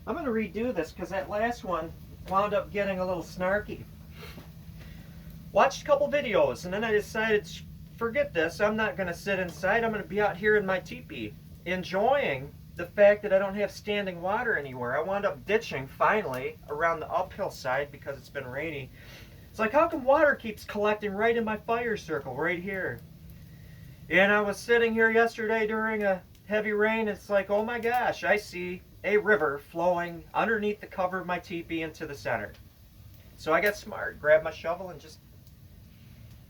I'm going to redo this because that last one wound up getting a little snarky. Watched a couple videos and then I decided, forget this, I'm not going to sit inside. I'm going to be out here in my teepee, enjoying the fact that I don't have standing water anywhere. I wound up ditching finally around the uphill side because it's been rainy. It's like, how come water keeps collecting right in my fire circle right here? And I was sitting here yesterday during a heavy rain. It's like, oh my gosh, I see a river flowing underneath the cover of my teepee into the center. So I got smart, grabbed my shovel and just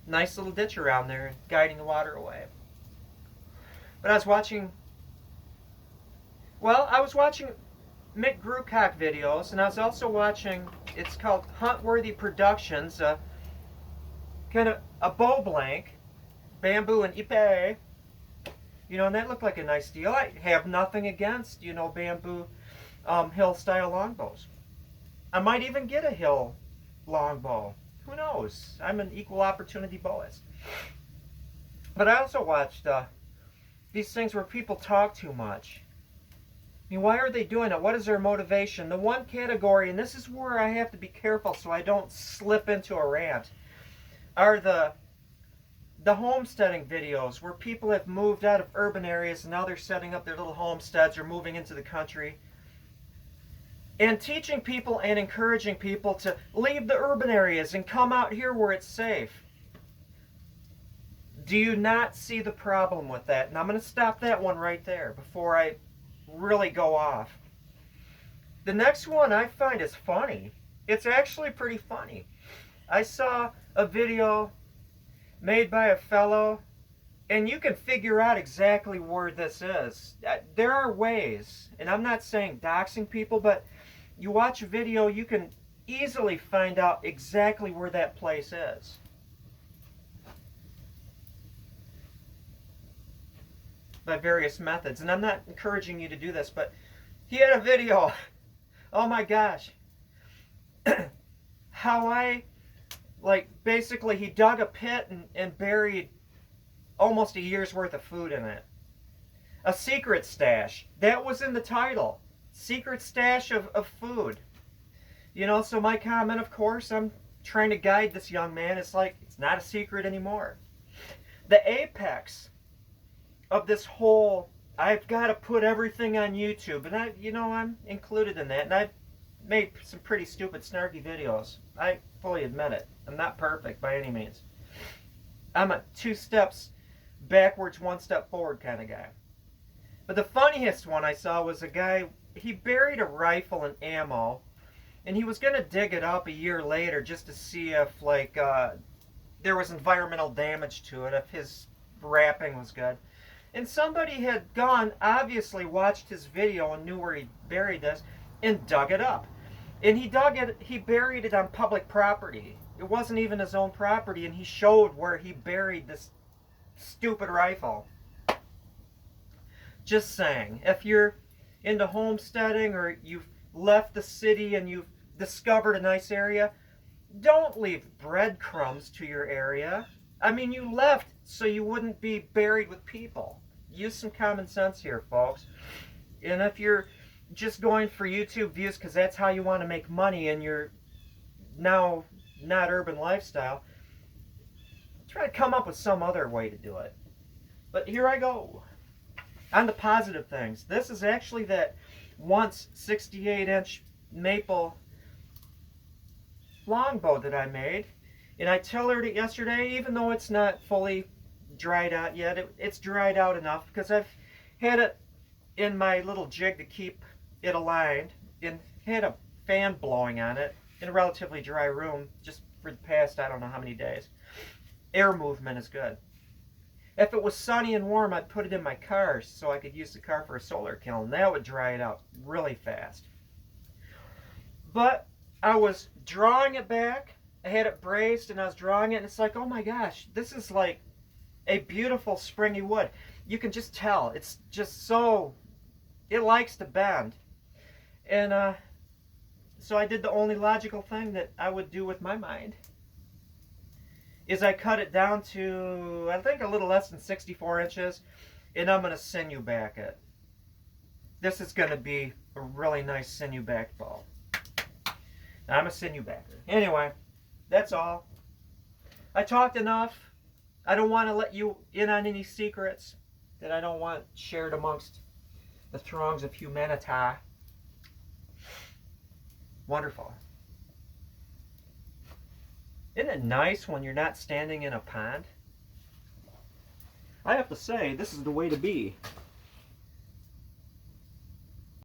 nice little ditch around there and guiding the water away. But I was watching, Mick Grucock videos, and I was also watching, it's called Huntworthy Productions, kind of a bow blank, bamboo and ipe, and that looked like a nice deal. I have nothing against, bamboo hill style longbows. I might even get a hill longbow. Who knows? I'm an equal opportunity bowist. But I also watched these things where people talk too much. I mean, why are they doing it? What is their motivation? The one category, and this is where I have to be careful so I don't slip into a rant, are the homesteading videos where people have moved out of urban areas and now they're setting up their little homesteads or moving into the country. And teaching people and encouraging people to leave the urban areas and come out here where it's safe. Do you not see the problem with that? And I'm going to stop that one right there before I really go off. The next one I find is funny. It's actually pretty funny. I saw a video made by a fellow, and you can figure out exactly where this is. There are ways, and I'm not saying doxing people, but you watch a video, you can easily find out exactly where that place is. By various methods. And I'm not encouraging you to do this, but he had a video. Oh my gosh. How basically he dug a pit and buried almost a year's worth of food in it. A secret stash. That was in the title. Secret stash of food. So my comment, of course, I'm trying to guide this young man. It's like, it's not a secret anymore. The apex of this whole, I've got to put everything on YouTube, and I'm included in that, and I've made some pretty stupid, snarky videos. I fully admit it. I'm not perfect by any means. I'm a 2 steps backwards, 1 step forward kind of guy. But the funniest one I saw was a guy, he buried a rifle and ammo, and he was going to dig it up a year later just to see if, there was environmental damage to it, if his wrapping was good. And somebody had gone, obviously watched his video and knew where he buried this, and dug it up. And he buried it on public property. It wasn't even his own property, and he showed where he buried this stupid rifle. Just saying, if you're into homesteading or you've left the city and you've discovered a nice area, don't leave breadcrumbs to your area. I mean, you left so you wouldn't be buried with people. Use some common sense here, folks. And if you're just going for YouTube views because that's how you want to make money and you're now not urban lifestyle, try to come up with some other way to do it. But here I go. On the positive things. This is actually that once 68-inch maple longbow that I made. And I tillered it yesterday, even though it's not fully dried out yet. It's dried out enough because I've had it in my little jig to keep it aligned and had a fan blowing on it in a relatively dry room just for the past I don't know how many days. Air movement is good. If it was sunny and warm, I'd put it in my car so I could use the car for a solar kiln. That would dry it out really fast. But I was drawing it back. I had it braced and I was drawing it, and it's like, oh my gosh, this is like a beautiful springy wood. You can just tell. It's just so, it likes to bend. And so I did the only logical thing that I would do with my mind. Is I cut it down to, I think, a little less than 64 inches, and I'm going to sinew back it. this is going to be a really nice sinew back ball. I'm a sinew backer. Anyway, that's all. I talked enough. I don't want to let you in on any secrets that I don't want shared amongst the throngs of humanity. Wonderful. Isn't it nice when you're not standing in a pond? I have to say, this is the way to be.